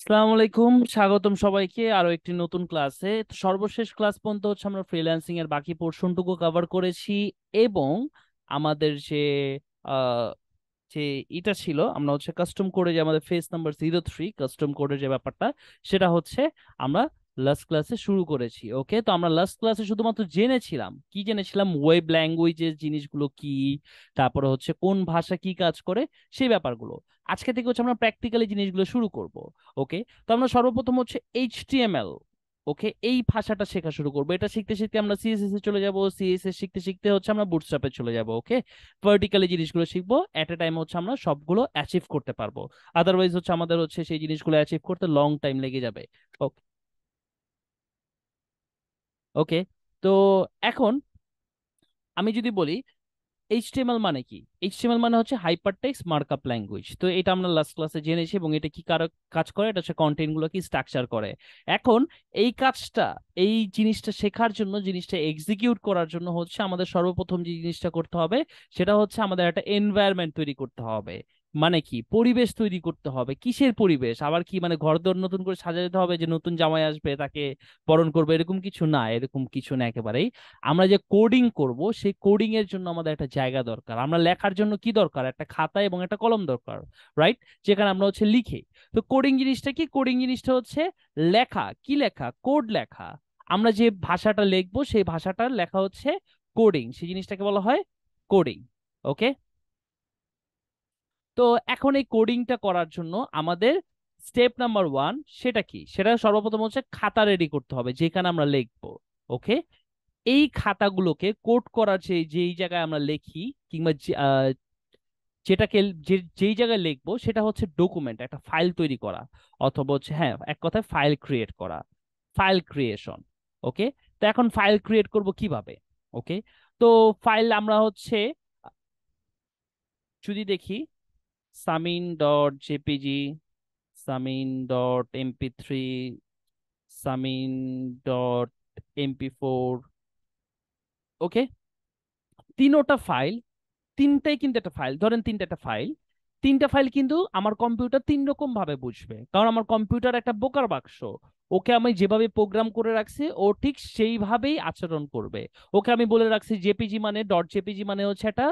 আসসালামু আলাইকুম, স্বাগতম সবাইকে আরো একটি নতুন ক্লাসে। তো সর্বশেষ ক্লাস পর্যন্ত হচ্ছে আমরা ফ্রিল্যান্সিং এর বাকি পোর্শনটুকু কভার করেছি এবং আমাদের আহ, যে এটা ছিল, আমরা হচ্ছে কাস্টম কোডে যে আমাদের ফেস নাম্বার 03 কাস্টম কোডের যে ব্যাপারটা, সেটা হচ্ছে আমরা লাস্ট ক্লাসে শুরু করেছি। ওকে, তো আমরা লাস্ট ক্লাসে শুধুমাত্র জেনেছিলাম, কি জেনেছিলাম, ওয়েব ল্যাঙ্গুয়েজের জিনিসগুলো কি, তারপরে হচ্ছে কোন ভাষা কি কাজ করে, সেই ব্যাপারগুলো। আজকে থেকে হচ্ছে আমরা প্র্যাকটিক্যালি জিনিসগুলো শুরু করব। ওকে, তো আমরা সর্বপ্রথম হচ্ছে এইচটিএমএল, ওকে, এই ভাষাটা শেখা শুরু করবো। এটা শিখতে শিখতে আমরা সিএসএস এ চলে যাব, সিএসএস শিখতে শিখতে হচ্ছে আমরা বুটস্ট্র্যাপে চলে যাব। ওকে, ভার্টিক্যালি জিনিসগুলো শিখবো, এট এ টাইম হচ্ছে আমরা সবগুলো অ্যাচিভ করতে পারবো। আদারওয়াইজ হচ্ছে আমাদের হচ্ছে সেই জিনিসগুলো অ্যাচিভ করতে লং টাইম লেগে যাবে। ওকে। ওকে, তো এখন আমি যদি বলি এইচটিএমএল মানে কি। এইচটিএমএল মানে হচ্ছে হাইপারটেক্সট মার্কআপ ল্যাঙ্গুয়েজ। তো এটা আমরা লাস্ট ক্লাসে জেনেছি এবং এটা কি কাজ করে, এটা হচ্ছে কন্টেন্ট গুলো কি স্ট্রাকচার করে। এখন এই কাজটা, এই জিনিসটা শেখার জন্য, জিনিসটা এক্সিকিউট করার জন্য হচ্ছে আমাদের সর্বপ্রথম যে জিনিসটা করতে হবে, সেটা হচ্ছে আমাদের একটা এনভায়রনমেন্ট তৈরি করতে হবে। মানে কি, পরিবেশ তৈরি করতে হবে। কিসের পরিবেশ? আবার কি মানে ঘরদোর নতুন করে সাজাতে হবে যে নতুন জামাই আসবে তাকে বরণ করবে, এরকম কিছু না, এরকম কিছু না একেবারেই। আমরা যে কোডিং করব, সেই কোডিং এর জন্য আমাদের একটা জায়গা দরকার। আমরা লেখার জন্য কি দরকার? একটা খাতা এবং একটা কলম দরকার, রাইট? যেখানে আমরা হচ্ছে লিখি। তো কোডিং জিনিসটা কি? কোডিং জিনিসটা হচ্ছে লেখা। কি লেখা? কোড লেখা। আমরা যে ভাষাটা লিখবো সেই ভাষাটার লেখা হচ্ছে কোডিং, সেই জিনিসটাকে বলা হয় কোডিং। ওকে, তো এখন এই কোডিংটা করার জন্য আমাদের স্টেপ নাম্বার ওয়ান, সেটা কি? সেটা সর্বপ্রথম হচ্ছে খাতা রেডি করতে হবে যেখানে আমরা লিখবো। ওকে, এই খাতাগুলোকে কোড করার যেই জায়গায় আমরা লিখি, কিংবা যেটাকে যেই জায়গায় লিখবো, সেটা হচ্ছে ডকুমেন্ট, একটা ফাইল তৈরি করা, অথবা হচ্ছে, হ্যাঁ, এক কথায় ফাইল ক্রিয়েট করা, ফাইল ক্রিয়েশন। ওকে, তো এখন ফাইল ক্রিয়েট করব কিভাবে? ওকে, তো ফাইল আমরা হচ্ছে যদি দেখি, Samin dot JPG, Samin dot MP3, Samin dot MP4. Okay, তিনোটা ফাইল, তিনটাই কিন্তু একটা ফাইল, ধরেন তিনটা একটা ফাইল, তিনটা ফাইল কিন্তু আমার কম্পিউটার তিন রকম ভাবে বুঝবে, কারণ আমার কম্পিউটার একটা বোকার বাক্স। ওকে আমি যেভাবে প্রোগ্রাম করে রাখছি ও ঠিক সেইভাবেই আচরণ করবে। ওকে আমি বলে রাখছি জেপিজি মানে, ডট জেপিজি মানে হচ্ছে একটা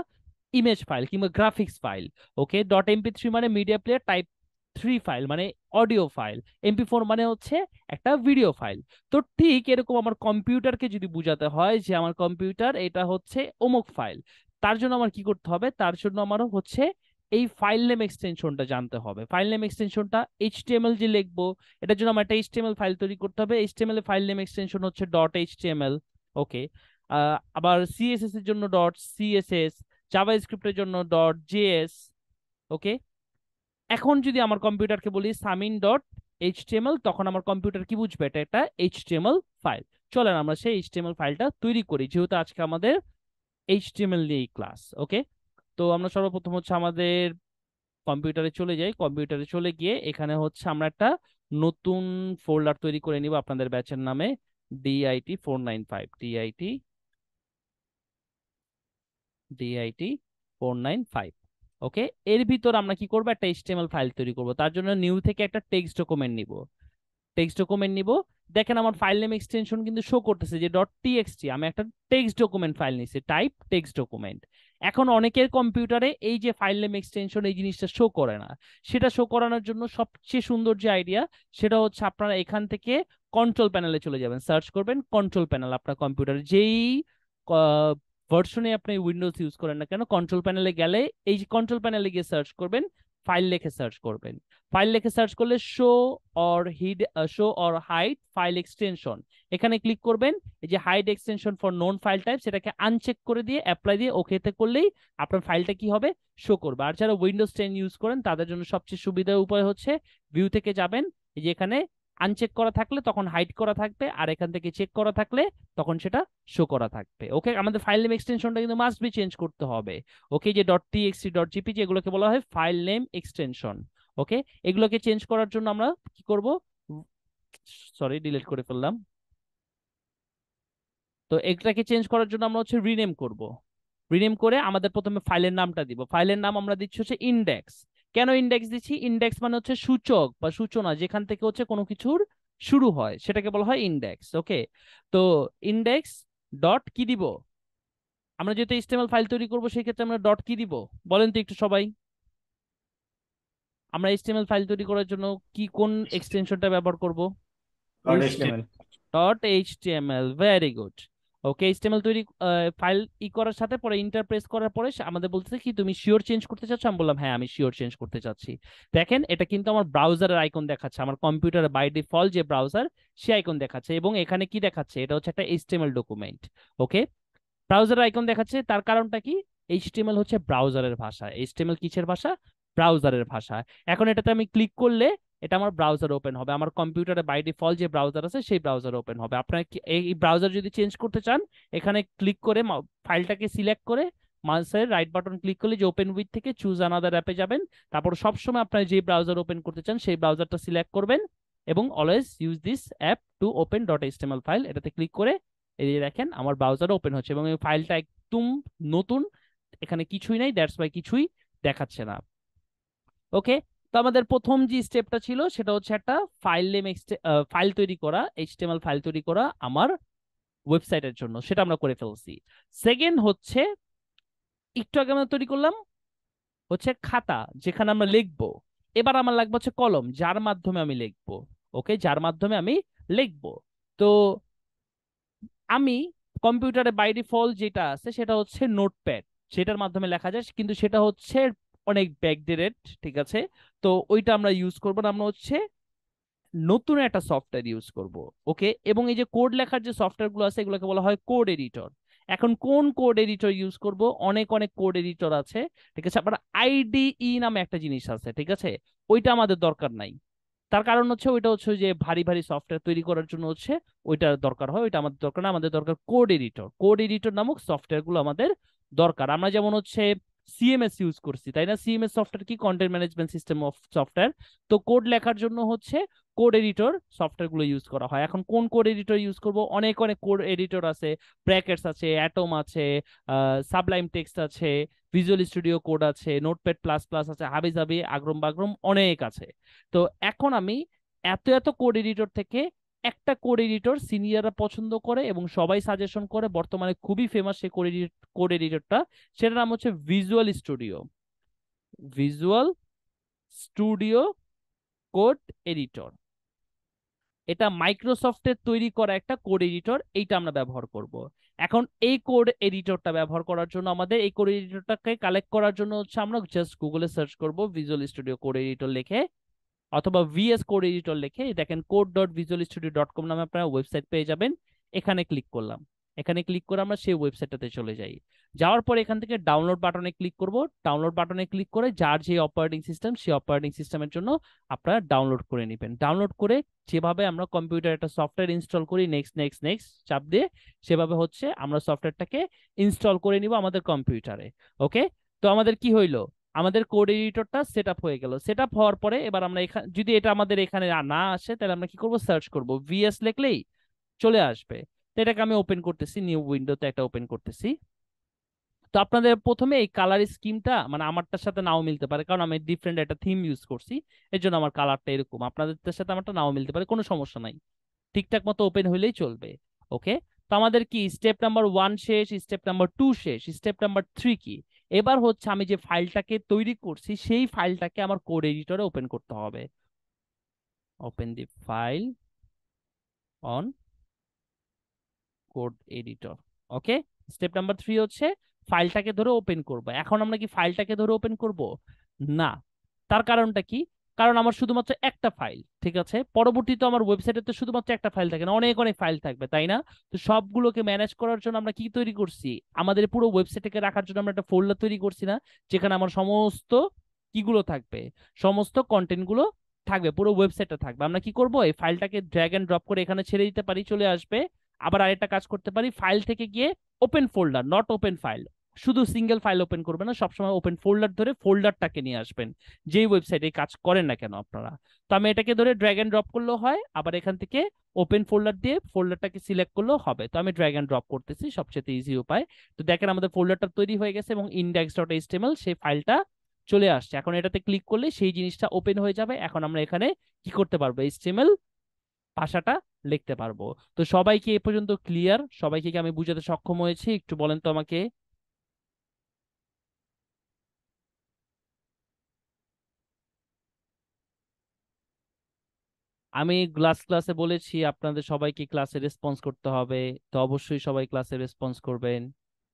ইমেজ ফাইল কিংবা গ্রাফিক্স ফাইল। ওকে, ডট এমপি3 মানে মিডিয়া প্লেয়ার টাইপ 3 ফাইল, মানে অডিও ফাইল। এমপি4 মানে হচ্ছে একটা ভিডিও ফাইল। তো ঠিক এরকম আমার কম্পিউটারকে যদি বোঝাতে হয় যে আমার কম্পিউটার এটা হচ্ছে অমুক ফাইল, তার জন্য আমার কি করতে হবে? তার জন্য আমারও হচ্ছে এই ফাইল নেম এক্সটেনশনটা জানতে হবে। ফাইল নেম এক্সটেনশনটা এইচটিএমএল যে লিখবো, এটার জন্য আমার একটা এইচটিএমএল ফাইল তৈরি করতে হবে। এইচটিএমএল এর ফাইল নেম এক্সটেনশন হচ্ছে ডট এইচটিএমএল। ওকে, আবার সিএসএস এর জন্য ডট সিএসএস, জাভাস্ক্রিপ্টের জন্য ডট জেএস। ওকে, এখন যদি আমার কম্পিউটারকে বলি সামিন ডট এইচটিএমএল, তখন আমার কম্পিউটার কি বুঝবে? এটা একটা এইচটিএমএল ফাইল। চলেন আমরা সেই এইচটিএমএল ফাইলটা তৈরি করি, যেহেতু আজকে আমাদের এইচটিএমএল নিয়েই ক্লাস। ওকে, তো আমরা সর্বপ্রথম হচ্ছে আমাদের কম্পিউটারে চলে যাই। কম্পিউটারে চলে গিয়ে এখানে হচ্ছে আমরা একটা নতুন ফোল্ডার তৈরি করে নিব আপনাদের ব্যাচের নামে, DIT495, DIT495। ওকে, এর ভিতর আমরা কি করবো? একটা এইচটিএমএল ফাইল তৈরি করব। তার জন্য নিউ থেকে একটা টেক্সট ডকুমেন্ট নিব, টেক্সট ডকুমেন্ট নিব। দেখেন আমার ফাইল নেম এক্সটেনশন কিন্তু শো করতেছে যে ডট টিএক্সটি, আমি একটা টেক্সট ডকুমেন্ট ফাইল নিছি, টাইপ টেক্সট ডকুমেন্ট। এখন অনেকের কম্পিউটারে এই যে ফাইল নেম এক্সটেনশন, এই জিনিসটা শো করে না। সেটা শো করানোর জন্য সবচেয়ে সুন্দর যে আইডিয়া, সেটা হচ্ছে আপনারা এখান থেকে কন্ট্রোল প্যানেলে চলে যাবেন, সার্চ করবেন কন্ট্রোল প্যানেল। আপনার কম্পিউটারে যেই ভার্সনে আপনি উইন্ডোজ ইউজ করেন না কেন, কন্ট্রোল প্যানেলে গেলে এই যে কন্ট্রোল প্যানেলে গিয়ে সার্চ করবেন, ফাইল লিখে সার্চ করবেন। ফাইল লিখে সার্চ করলে show or hide file extension, এখানে ক্লিক করবেন। এই যে hide extension for known file type, সেটাকে আনচেক করে দিয়ে অ্যাপ্লাই দিয়ে ওকেতে করলেই আপনার ফাইলটা কি হবে? শো করবে। আর যারা উইন্ডোজ 10 ইউজ করেন তাদের জন্য সবচেয়ে সুবিধার উপায় হচ্ছে ভিউ থেকে যাবেন, এই যে এখানে আনচেক করা থাকলে তখন হাইড করা থাকবে, আর এখান থেকে চেক করা থাকলে তখন সেটা শো করা থাকবে। ওকে, আমাদের ফাইল নেম এক্সটেনশনটা কিন্তু মাস্ট বি চেঞ্জ করতে হবে। ওকে, যে ডট টিএক্সটি, ডট জিপিজি, এগুলোকে বলা হয় ফাইল নেম এক্সটেনশন। ওকে, এগুলোকে চেঞ্জ করার জন্য আমরা কি করব? সরি, ডিলিট করে ফেললাম। তো এটাকে চেঞ্জ করার জন্য আমরা হচ্ছে রিনেম করব। রিনেম করে আমাদের প্রথমে ফাইলের নামটা দিব। ফাইলের নাম আমরা দিচ্ছি হচ্ছে ইন্ডেক্স। কেন ইন্ডেক্স দিচ্ছি? ইন্ডেক্স মানে হচ্ছে সূচক বা সূচনা, যেখান থেকে হচ্ছে কোনো কিছুর শুরু হয় সেটাকে বলা হয় ইন্ডেক্স। ওকে, তো ইন্ডেক্স ডট কি দিব? আমরা যেহেতু এইচটিএমএল ফাইল তৈরি করবো সেই ক্ষেত্রে আমরা ডট কি দিব বলেন তো একটু সবাই? আমরা এইচটিএমএল ফাইল তৈরি করার জন্য কি কোন এক্সটেনশনটা ব্যবহার করব? HTML। Dot HTML, very good. Okay, HTML তৈরি ফাইল করার সাথে পরে ইন্টারপ্রেস করার পরে আমাদের বলতেছে কি তুমি শিওর চেঞ্জ করতে চাচ্ছ? আমি বললাম হ্যাঁ আমি শিওর চেঞ্জ করতে চাচ্ছি। দেখেন এটা কিন্তু আমার ব্রাউজারের আইকন দেখাচ্ছে, আমার কম্পিউটারে বাই ডিফল্ট যে ব্রাউজার সে আইকন দেখাচ্ছে, এবং এখানে কি দেখাচ্ছে? এটা হচ্ছে একটা এইচটিএমএল ডকুমেন্ট। ওকে, ব্রাউজার আইকন দেখাচ্ছে, তার কারণটা কি? এইচটিএমএল হচ্ছে ব্রাউজারের ভাষা। এইচটিএমএল কিসের ভাষা? ব্রাউজারের ভাষা। এখন এটাতে আমি ক্লিক করলে এটা আমার ব্রাউজার ওপেন হবে, আমার কম্পিউটারে বাই ডিফল্ট যে ব্রাউজার আছে সেই ব্রাউজার ওপেন হবে। আপনারা এই ব্রাউজার যদি চেঞ্জ করতে চান, এখানে ক্লিক করে ফাইলটাকে সিলেক্ট করে মাউসের রাইট বাটন ক্লিক করলে যে ওপেন উইথ থেকে চুজ আনাদার অ্যাপে যাবেন, তারপর সবসময় আপনার যে ব্রাউজার ওপেন করতে চান সেই ব্রাউজারটা সিলেক্ট করবেন, এবং always use this app to open dot HTML file, এটাতে ক্লিক করে এই যে দেখেন আমার ব্রাউজারে ওপেন হচ্ছে এবং এই ফাইলটা একদম নতুন, এখানে কিছুই নাই, দ্যাটস ওয়াই কিছুই দেখাচ্ছে না। ওকে, তো আমাদের প্রথম যে স্টেপটা ছিল সেটা হচ্ছে একটা ফাইল নেম ফাইল তৈরি করা, এইচটিএমএল ফাইল তৈরি করা আমার ওয়েবসাইটের জন্য, সেটা আমরা করে ফেলছি। সেকেন্ড হচ্ছে একটু আগে আমরা তৈরি করলাম হচ্ছে খাতা যেখানে আমরা লিখবো। এবার আমার লাগবে হচ্ছে কলম যার মাধ্যমে আমি লিখবো। ওকে, যার মাধ্যমে আমি লিখবো। তো আমি কম্পিউটারে বাই ডিফল্ট যেটা আছে সেটা হচ্ছে নোটপ্যাড, সেটার মাধ্যমে লেখা যায়, কিন্তু সেটা হচ্ছে অনেক ব্যাকডেটেড। ঠিক আছে, তো ওইটা আমরা ইউজ করবো না, আমরা হচ্ছে নতুন একটা সফটওয়্যার ইউজ করব। ওকে, এবং এই যে কোড লেখার যে সফটওয়্যার গুলো আছে এগুলোকে বলা হয় কোড এডিটর। এখন কোন কোড এডিটর ইউজ করব? অনেক অনেক কোড এডিটর আছে। ঠিক আছে, আবার আইডিই নামে একটা জিনিস আছে, ঠিক আছে, ওইটা আমাদের দরকার নাই। তার কারণ হচ্ছে ওইটা হচ্ছে যে ভারী ভারী সফটওয়্যার তৈরি করার জন্য হচ্ছে ওইটা দরকার হয়, ওইটা আমাদের দরকার না, আমাদের দরকার কোড এডিটর। কোড এডিটর নামক সফটওয়্যার গুলো আমাদের দরকার। আমরা যেমন হচ্ছে সিএমএস ইউজ করছি, তাই না? সিএমএস সফটওয়্যার কি? Content management system of software. তো কোড লেখার জন্য হচ্ছে কোড এডিটর সফটওয়্যার গুলো ইউজ করা হয়। এখন কোন কোড এডিটর ইউজ করব? অনেক অনেক কোড এডিটর আছে, ব্র্যাকেটস আছে, অ্যাটম আছে, সাবলাইম টেক্সট আছে, ভিজুয়াল স্টুডিও কোড আছে, নোটপ্যাড প্লাস প্লাস আছে, হাবিজাবি আগ্রম বাগ্রম অনেক আছে। তো এখন আমি এত এত কোড এডিটর থেকে একটা কোড এডিটর সিনিয়ররা পছন্দ করে এবং সবাই সাজেশন করে, বর্তমানে খুবই ফেমাস সেই কোড এডিটরটা, সেটার নাম হচ্ছে visual studio. Visual studio code editor, এটা মাইক্রোসফটের তৈরি করা একটা কোড এডিটর, এইটা আমরা ব্যবহার করব। এখন এই কোড এডিটরটা ব্যবহার করার জন্য আমাদের এই কোড এডিটরটাকে কালেক্ট করার জন্য হচ্ছে আমরা জাস্ট গুগলে সার্চ করব ভিজুয়াল স্টুডিও কোড এডিটর লিখে, অথবা ভিএস কোড এডিটর লিখে দেখেন code.visualstudio.com নামে আপনারা ওয়েবসাইট পেয়ে যাবেন। এখানে ক্লিক করলাম, এখানে ক্লিক করে আমরা সেই ওয়েবসাইটটাতে চলে যাই। যাওয়ার পর এখান থেকে ডাউনলোড বাটনে ক্লিক করব। ডাউনলোড বাটনে ক্লিক করে যার যে অপারেটিং সিস্টেম সেই অপারেটিং সিস্টেমের জন্য আপনারা ডাউনলোড করে নেবেন। ডাউনলোড করে যেভাবে আমরা কম্পিউটারে একটা সফটওয়্যার ইনস্টল করি নেক্সট নেক্সট নেক্সট চাপ দিয়ে, সেভাবে হচ্ছে আমরা সফটওয়্যারটাকে ইনস্টল করে নিব আমাদের কম্পিউটারে। ওকে, তো আমাদের কি হইলো? আমাদের কোড এডিটরটা সেট আপ হয়ে গেল। সেট আপ হওয়ার পরে এবার আমরা এখানে যদি এটা আমাদের এখানে না আসে তাহলে আমরা কি করব? সার্চ করব, ভিএস লিখলেই চলে আসবে। তো এটাকে আমি ওপেন করতেছি, নিউ উইন্ডোতে একটা ওপেন করতেছি। তো আপনাদের প্রথমে এই কালার স্কিমটা মানে আমারটার সাথে নাও মিলতে পারে, কারণ আমি ডিফারেন্ট একটা থিম ইউজ করছি, এর জন্য আমার কালারটা এরকম। আপনাদের সাথে আমারটা নাও মিলতে পারে, কোনো সমস্যা নাই, ঠিকঠাক মতো ওপেন হইলেই চলবে। ওকে, তো আমাদের কি স্টেপ নাম্বার 1 শেষ, স্টেপ নাম্বার 2 শেষ, স্টেপ নাম্বার 3 কি? এবার হচ্ছে আমি যে ফাইলটাকে তৈরি করছি সেই ফাইলটাকে আমার কোড এডিটরে ওপেন করতে হবে। Open the file on code editor. Okay, step number 3 হচ্ছে ফাইলটাকে ধরে ওপেন করব। এখন আমরা কি ফাইলটাকে ধরে ওপেন করব? না। তার কারণটা কি? কারণ আমার শুধুমাত্র একটা ফাইল, ঠিক আছে, পরবর্তীতে আমার ওয়েবসাইটে তো শুধুমাত্র একটা ফাইল থাকে না, অনেক অনেক ফাইল থাকবে, তাই না? তো সবগুলোকে ম্যানেজ করার জন্য আমরা কি তৈরি করছি? আমাদের পুরো ওয়েবসাইটকে রাখার জন্য আমরা একটা ফোল্ডার তৈরি করছি না, যেখানে আমার সমস্ত কিগুলো থাকবে, সমস্ত কন্টেন্ট গুলো থাকবে, পুরো ওয়েবসাইটটা থাকবে। আমরা কি করব? এই ফাইলটাকে ড্র্যাগ এন্ড ড্রপ করে এখানে ছেড়ে দিতে পারি, চলে আসবে। আবার আরেকটা কাজ করতে পারি, ফাইল থেকে গিয়ে open folder, not open file, শুধু সিঙ্গেল ফাইল ওপেন করবে না, সবসময় ওপেন ফোল্ডার ধরে ফোল্ডারটাকে নিয়ে আসবেন, যেই ওয়েবসাইটে কাজ করেন না কেন আপনারা। তো আমি এটাকে ধরে ড্র্যাগ এন্ড ড্রপ করলেও হয়, আবার এখান থেকে ওপেন ফোল্ডার দিয়ে ফোল্ডারটাকে সিলেক্ট করলেও হবে। তো আমি ড্র্যাগ এন্ড ড্রপ করতেছি, সবচেয়ে ইজি উপায়। তো দেখেন আমাদের ফোল্ডারটা তৈরি হয়ে গেছে এবং index.html সেই ফাইলটা চলে আসছে। এখন এটাতে ক্লিক করলে সেই জিনিসটা ওপেন হয়ে যাবে। এখন আমরা এখানে কি করতে পারবো, এইচটিএমএল ভাষাটা লিখতে পারবো। তো সবাইকে এ পর্যন্ত ক্লিয়ার? সবাইকে কি আমি বুঝাতে সক্ষম হয়েছি? একটু বলেন তো আমাকে। আমি ক্লাসে বলেছি আপনাদের সবাইকে ক্লাসে রেসপন্স করতে হবে, তো অবশ্যই সবাই ক্লাসে রেসপন্স করবেন।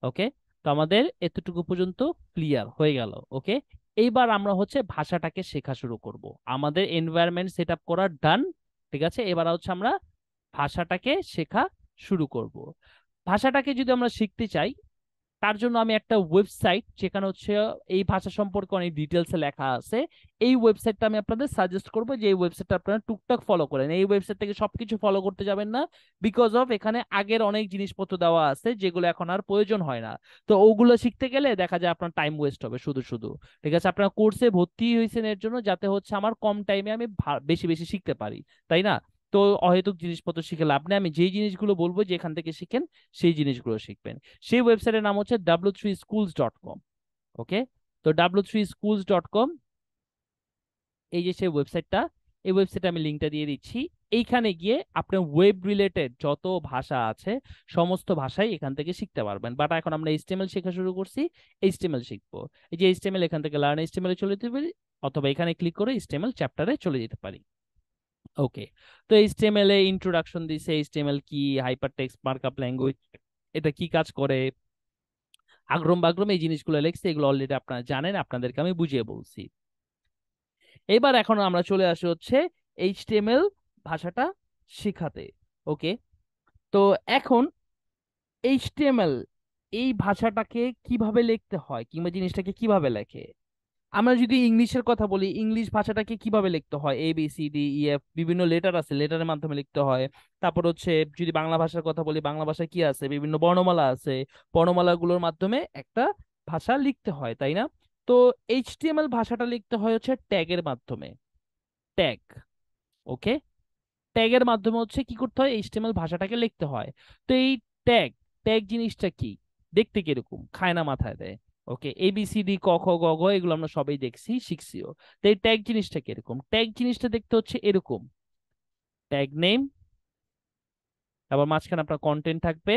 ওকে, তো আমাদের এতটুকু পর্যন্ত ক্লিয়ার হয়ে গেল। ওকে, এইবার আমরা হচ্ছে ভাষাটাকে শেখা শুরু করব। আমাদের এনভায়রনমেন্ট সেট আপ করা ডান। ঠিক আছে, এবার হচ্ছে আমরা ভাষাটাকে শেখা শুরু করব। ভাষাটাকে যদি আমরা শিখতে চাই, তার জন্য আমি একটা ওয়েবসাইট, যেখানে হচ্ছে এই ভাষা সম্পর্কে অনেক ডিটেলসে লেখা আছে, এই ওয়েবসাইটটা আমি আপনাদের সাজেস্ট করবো যে এই ওয়েবসাইটটা আপনারা টুকটাক ফলো করেন। এই ওয়েবসাইট থেকে সবকিছু ফলো করতে যাবেন না, বিকজ অফ এখানে আগের অনেক জিনিসপত্র দেওয়া আছে যেগুলো এখন আর প্রয়োজন হয় না। তো ওগুলো শিখতে গেলে দেখা যায় আপনার টাইম ওয়েস্ট হবে শুধু শুধু। ঠিক আছে, আপনার কোর্সে ভর্তি হয়েছেন এর জন্য যাতে হচ্ছে আমার কম টাইমে আমি বেশি বেশি শিখতে পারি, তাই না? তো অহেতুক জিনিসপত্র শিখে লাভ নেই। আমি যেই জিনিসগুলো বলবো যে এখান থেকে শিখেন, সেই জিনিসগুলো শিখবেন। সেই ওয়েবসাইটের নাম হচ্ছে w3schools.com। ওকে, তো w3schools.com, এই যে সেই ওয়েবসাইটটা, এই ওয়েবসাইটে আমি লিঙ্কটা দিয়ে দিচ্ছি। এইখানে গিয়ে আপনার ওয়েব রিলেটেড যত ভাষা আছে সমস্ত ভাষাই এখান থেকে শিখতে পারবেন। বাট এখন আমরা এইচটিএমএল শেখা শুরু করছি, এইচটিএমএল শিখবো। এই যে এইচটিএমএল, এখান থেকে লার্ন এইচটিএমএল চলে যেতে পারি, অথবা এখানে ক্লিক করে এইচটিএমএল চ্যাপ্টারে চলে যেতে পারি। ওকে, তো এইচটিএমএল এ ইন্ট্রোডাকশন দিছে, এইচটিএমএল কি, হাইপারটেক্সট মার্কআপ ল্যাঙ্গুয়েজ, এটা কি কাজ করে, আগ্রম বাগ্রম এই জিনিসগুলো লেখছে, এগুলো অলরেডি আপনারা জানেন, আপনাদেরকে আমি বুঝিয়ে বলছি। এবার এখন আমরা চলে আসি হচ্ছে এইচটিএমএল ভাষাটা শেখাতে। ওকে, তো এখন এইচটিএমএল এই ভাষাটাকে কিভাবে লিখতে হয়, কিংবা জিনিসটাকে কিভাবে লেখে। আমরা যদি ইংলিশের কথা বলি, ইংলিশ ভাষাটাকে কিভাবে লিখতে হয়, ABCDEF বিভিন্ন লেটার আছে, লেটারের মাধ্যমে লিখতে হয়। তারপর হচ্ছে যদি বাংলা ভাষার কথা বলি, বাংলা ভাষায় কি আছে, বিভিন্ন বর্ণমালা আছে, বর্ণমালাগুলোর মাধ্যমে একটা ভাষা লিখতে হয়, তাই না? তো এইচটিএমএল ভাষাটা লিখতে হয় হচ্ছে ট্যাগের মাধ্যমে, ট্যাগ। ওকে, ট্যাগের মাধ্যমে হচ্ছে কি করতে হয়, এইচটিএমএল ভাষাটাকে লিখতে হয়। তো এই ট্যাগ, ট্যাগ জিনিসটা কি, দেখতে কিরকম, খায় না মাথায় দেয়। ওকে, ABCD ক খ গ ঘ এগুলো আমরা সবাই দেখছি, শিখছিও। তো এই ট্যাগ জিনিসটা কিরকম, ট্যাগ জিনিসটা দেখতে হচ্ছে এরকম, ট্যাগ নেম, তারপর মাঝখানে আপনার কন্টেন্ট থাকবে,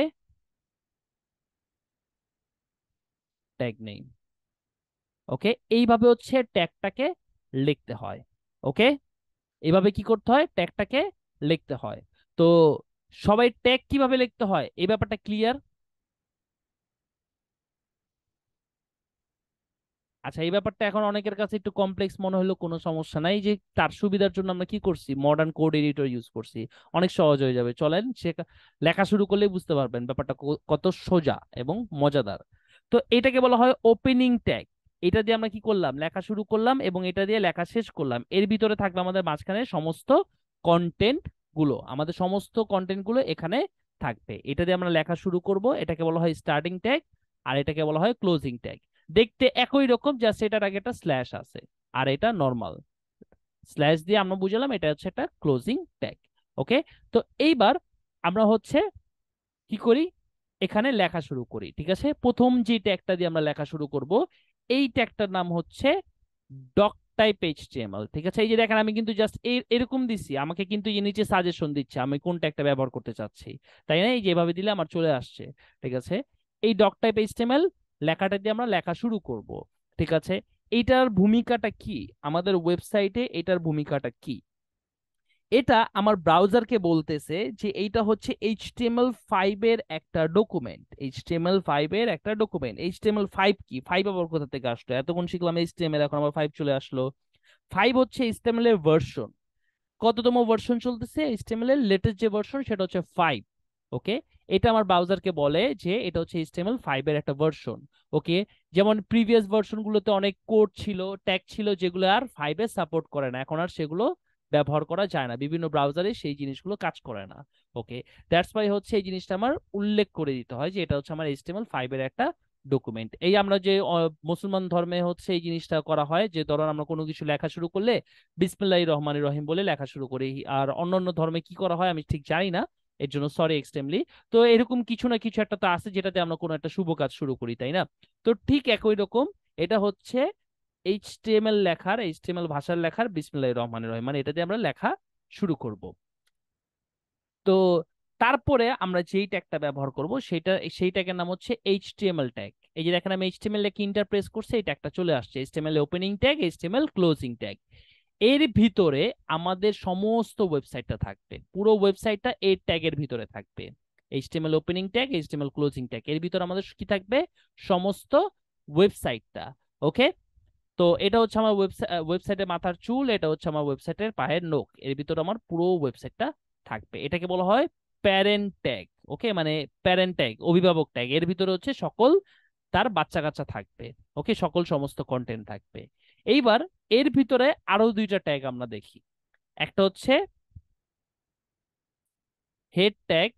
ট্যাগ নেম। ওকে, এইভাবে হচ্ছে ট্যাগটাকে লিখতে হয়। ওকে, এইভাবে কি করতে হয়, ট্যাগটাকে লিখতে হয়। তো সবাই ট্যাগ কিভাবে লিখতে হয় এই ব্যাপারটা ক্লিয়ার? আচ্ছা, এই ব্যাপারটা এখন অনেকের কাছে একটু কমপ্লেক্স মনে হলো, কোনো সমস্যা নাই, যে তার সুবিধার জন্য আমরা কি করছি, মডার্ন কোড এডিটর ইউজ করছি। অনেক সহজ হয়ে যাবে, চলেন সে লেখা শুরু করলেই বুঝতে পারবেন ব্যাপারটা কত সোজা এবং মজাদার। তো এটাকে বলা হয় ওপেনিং ট্যাগ। এটা দিয়ে আমরা কি করলাম, লেখা শুরু করলাম এবং এটা দিয়ে লেখা শেষ করলাম। এর ভিতরে থাকবে আমাদের মাঝখানে সমস্ত কন্টেন্ট গুলো, আমাদের সমস্ত কন্টেন্ট গুলো এখানে থাকবে। এটা দিয়ে আমরা লেখা শুরু করব, এটাকে বলা হয় স্টার্টিং ট্যাগ, আর এটাকে বলা হয় ক্লোজিং ট্যাগ। দেখতে একই রকম, জাস্ট এটার আগে একটা স্ল্যাশ আছে, আর এটা নর্মাল। স্ল্যাশ দিয়ে আমরা বুঝলাম এটা হচ্ছে একটা ক্লোজিং ট্যাগ। ওকে, তো এইবার আমরা হচ্ছে কি করি, এখানে লেখা শুরু করি। ঠিক আছে, প্রথম যে ট্যাগটা দিয়ে আমরা লেখা শুরু করব, এই ট্যাগটার নাম হচ্ছে ডক টাইপ এইচটিএমএল। ঠিক আছে, এই যে দেখেন আমি কিন্তু জাস্ট এরকম দিছি, আমাকে কিন্তু এই নিচে সাজেশন দিচ্ছে আমি কোন ট্যাগটা ব্যবহার করতে চাচ্ছি, তাই না? এই যেভাবে দিলে আমার চলে আসছে। ঠিক আছে, এই ডক টাইপ এইচটিএমএল লেখাটা দিয়ে আমরা লেখা শুরু করব। ঠিক আছে, এইটার ভূমিকাটা কি, আমাদের ওয়েবসাইটে এটার ভূমিকাটা কি, এটা আমার ব্রাউজারকে বলতেছে যে এইটা হচ্ছে HTML5 এর একটা ডকুমেন্ট, HTML5 এর একটা ডকুমেন্ট। HTML5 কি, 5 আবার কোথা থেকে আসলো, এতক্ষণ শিখলাম HTML, এখন আবার 5 চলে আসলো। 5 হচ্ছে HTML এর ভার্সন। কততম ভার্সন চলতেছে, HTML এর লেটেস্ট যে ভার্সন সেটা হচ্ছে 5। ওকে, এটা আমার ব্রাউজারকে বলে যে এটা হচ্ছে HTML5 এর একটা ভার্সন। ওকে, যেমন প্রিভিয়াস ভার্সন গুলোতে অনেক কোড ছিল, ট্যাগ ছিল, যেগুলো আর 5 এ সাপোর্ট করে না, এখন আর সেগুলো ব্যবহার করা যায় না, বিভিন্ন ব্রাউজারে সেই জিনিসগুলো কাজ করে না। ওকে, দ্যাটস ওয়াই হচ্ছে এই জিনিসটা আমার উল্লেখ করে দিতে হয় যে এটা হচ্ছে আমার HTML5 এর একটা ডকুমেন্ট। এই আমরা যে মুসলমান ধর্মে হচ্ছে এই জিনিসটা করা হয়, যে ধরুন আমরা কোনো কিছু লেখা শুরু করলে বিসমিল্লাহির রহমানির রহিম বলে লেখা শুরু করি। আর অন্যান্য ধর্মে কি করা হয় আমি ঠিক জানি না, এর জন্য সরি এক্সট্রিমলি। তো এরকম কিছু না কিছু একটা তো আছে যেটাতে আমরা কোনো একটা শুভ কাজ শুরু করি, তাই না? তো ঠিক একই রকম এটা হচ্ছে এইচটিএমএল ভাষার লেখার বিসমিল্লাহির রহমানির রহিম, মানে এটা দিয়ে আমরা লেখা শুরু করব। তো তারপরে আমরা যেই ট্যাগটা ব্যবহার করব সেই ট্যাগের নাম হচ্ছে এইচটিএমএল ট্যাগ। এই যে দেখেন আমি এইচটিএমএল লেখে ইন্টার প্রেস করছি, এই ট্যাগটা চলে আসছে, HTML opening tag, HTML closing tag. এর ভিতরে আমাদের সমস্ত ওয়েবসাইটটা থাকবে, পুরো ওয়েবসাইটটা এই ট্যাগের ভিতরে থাকবে। HTML opening tag, HTML closing tag, এর ভিতরে আমাদের কি থাকবে? সমস্ত ওয়েবসাইটটা। ওকে, তো এটা হচ্ছে আমার ওয়েবসাইটের মাথার চুল, এটা হচ্ছে আমার ওয়েবসাইটের পায়ের নখ, এর ভিতরে আমার পুরো ওয়েবসাইটটা থাকবে। এটাকে বলা হয় প্যারেন্ট ট্যাগ। ওকে, মানে প্যারেন্ট ট্যাগ, অভিভাবক ট্যাগ, এর ভিতরে হচ্ছে সকল তার বাচ্চা কাচ্চা থাকবে। ওকে, সকল সমস্ত কন্টেন্ট থাকবে। এইবার এর ভিতরে আরো দুইটা ট্যাগ আমরা দেখি। একটা হচ্ছে হেড ট্যাগ,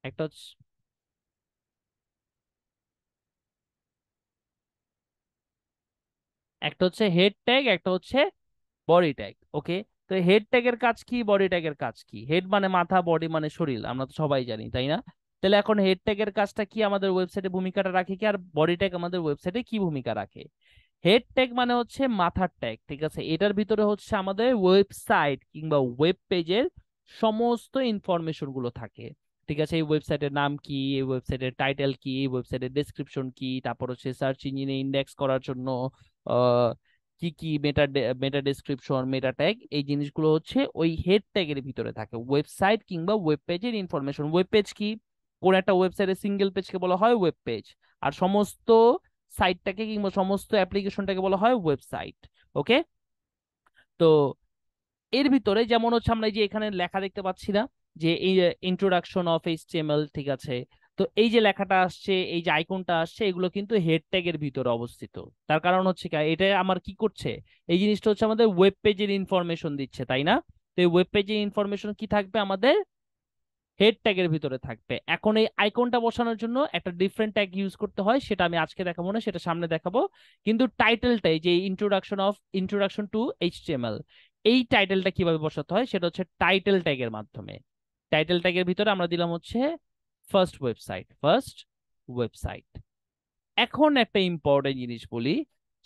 একটা হচ্ছে হেড ট্যাগ, একটা হচ্ছে বডি ট্যাগ। ওকে, তো হেড ট্যাগের কাজ কি, বডি ট্যাগের কাজ কি? হেড মানে মাথা, বডি মানে শরীর, আমরা তো সবাই জানি তাই না? তাহলে এখন হেড ট্যাগের কাজটা কি, আমাদের ওয়েবসাইটে ভূমিকাটা রাখে কি, আর বডি ট্যাগ আমাদের ওয়েবসাইটে কি ভূমিকা রাখে? হেড ট্যাগ মানে হচ্ছে মাথার ট্যাগ, ঠিক আছে? এটার ভিতরে হচ্ছে আমাদের ওয়েবসাইট কিংবা ওয়েব পেজের সমস্ত ইনফরমেশন গুলো থাকে। ঠিক আছে, এই ওয়েবসাইটের নাম কি, এই ওয়েবসাইটের টাইটেল কি, এই ওয়েবসাইটের ডেসক্রিপশন কি, তারপর হচ্ছে সার্চ ইঞ্জিনে ইন্ডেক্স করার জন্য কি কি মেটা ডেসক্রিপশন, মেটা ট্যাগ, এই জিনিসগুলো হচ্ছে ওই হেড ট্যাগের ভিতরে থাকে। ওয়েবসাইট কিংবা ওয়েব পেজের ইনফরমেশন, ওয়েব পেজ কি, কোন একটা ওয়েবসাইটের সিঙ্গেল পেজকে বলা হয় ওয়েব পেজ, আর সমস্ত সাইটটাকে কিংবা সমস্ত অ্যাপ্লিকেশনটাকে বলা হয় ওয়েবসাইট। ওকে, তো এর ভিতরে যেমন হচ্ছে আমরা এই যে এখানে লেখা দেখতে পাচ্ছি না, যে এই ইন্ট্রোডাকশন অফ এইচটিএমএল, ঠিক আছে? তো এই যে লেখাটা আসছে, এই যে আইকনটা আসছে, এগুলো কিন্তু হেড ট্যাগের ভিতরে অবস্থিত। তার কারণ হচ্ছে কি, এটা আমার কি করছে, এই জিনিসটা হচ্ছে আমাদের ওয়েব পেজের ইনফরমেশন দিচ্ছে, তাই না? তো এই ওয়েব পেজের ইনফরমেশন কি থাকবে, আমাদের হেড ট্যাগের ভিতরে থাকবে। এখন এই আইকনটা বসানোর জন্য একটা ডিফারেন্ট ট্যাগ ইউজ করতে হয়, সেটা আমি আজকে দেখাবো না, সেটা সামনে দেখাবো। কিন্তু টাইটেলটাই, যে ইন্ট্রোডাকশন টু এইচটিএমএল, এই টাইটেলটা কিভাবে বসাতে হয় সেটা হচ্ছে টাইটেল ট্যাগের মাধ্যমে। টাইটেল ট্যাগের ভিতরে আমরা দিলাম হচ্ছে ফার্স্ট ওয়েবসাইট। এখন একটা ইম্পর্টেন্ট জিনিস বলি,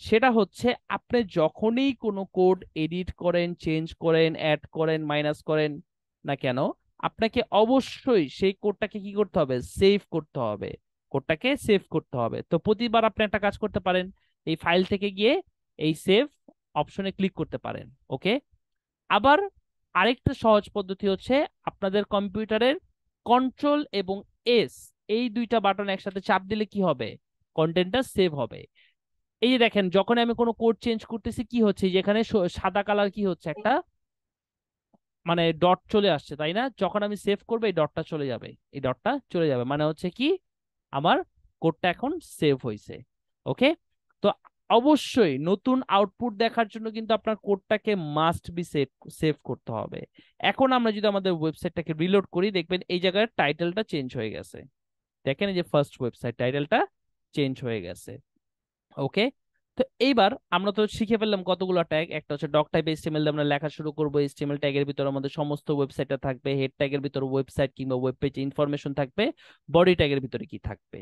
সেটা হচ্ছে আপনি যখনই কোনো কোড এডিট করেন, চেঞ্জ করেন, অ্যাড করেন, মাইনাস করেন না কেন, আপনাকে অবশ্যই সেই কোডটাকে কি করতে হবে, সেভ করতে হবে। কোডটাকে সেভ করতে হবে। তো প্রতিবার আপনি একটা কাজ করতে পারেন, এই ফাইল থেকে গিয়ে এই সেভ অপশনে ক্লিক করতে পারেন। ওকে, আবার আরেকটা সহজ পদ্ধতি হচ্ছে, আপনাদের কম্পিউটারের কন্ট্রোল এবং এস, এই দুইটা বাটন একসাথে চাপ দিলে কি হবে, কন্টেন্টটা সেভ হবে। এই যে দেখেন, যখন আমি কোনো কোড চেঞ্জ করতেছি কি হচ্ছে, যেখানে সাদা কালার কি হচ্ছে, একটা মানে ডট চলে আসছে, তাই না? যখন আমি সেভ করবো এই ডটটা চলে যাবে, এই ডটটা চলে যাবে, মানে হচ্ছে কি, আমার কোডটা এখন সেভ হয়েছে। ওকে, তো অবশ্যই নতুন আউটপুট দেখার জন্য কিন্তু আপনার কোডটাকে মাস্ট বি সেভ করতে হবে। এখন আমরা যদি আমাদের ওয়েবসাইটটাকে রিলোড করি, দেখবেন এই জায়গায় টাইটেলটা চেঞ্জ হয়ে গেছে। দেখেন এই যে ফার্স্ট ওয়েবসাইট টাইটেলটা চেঞ্জ হয়ে গেছে। ওকে, তো এইবার আমরা তো শিখে ফেললাম কতগুলো ট্যাগ। একটা হচ্ছে ডক টাইপ এইচটিএমএল দিয়ে আমরা লেখা শুরু করবো, এইচটিএমএল ট্যাগের ভিতরে আমাদের সমস্ত ওয়েবসাইটটা থাকবে, হেড ট্যাগের ভিতরে ওয়েবসাইট কিংবা ওয়েব পেজ ইনফরমেশন থাকবে, বডি ট্যাগের ভিতরে কি থাকবে,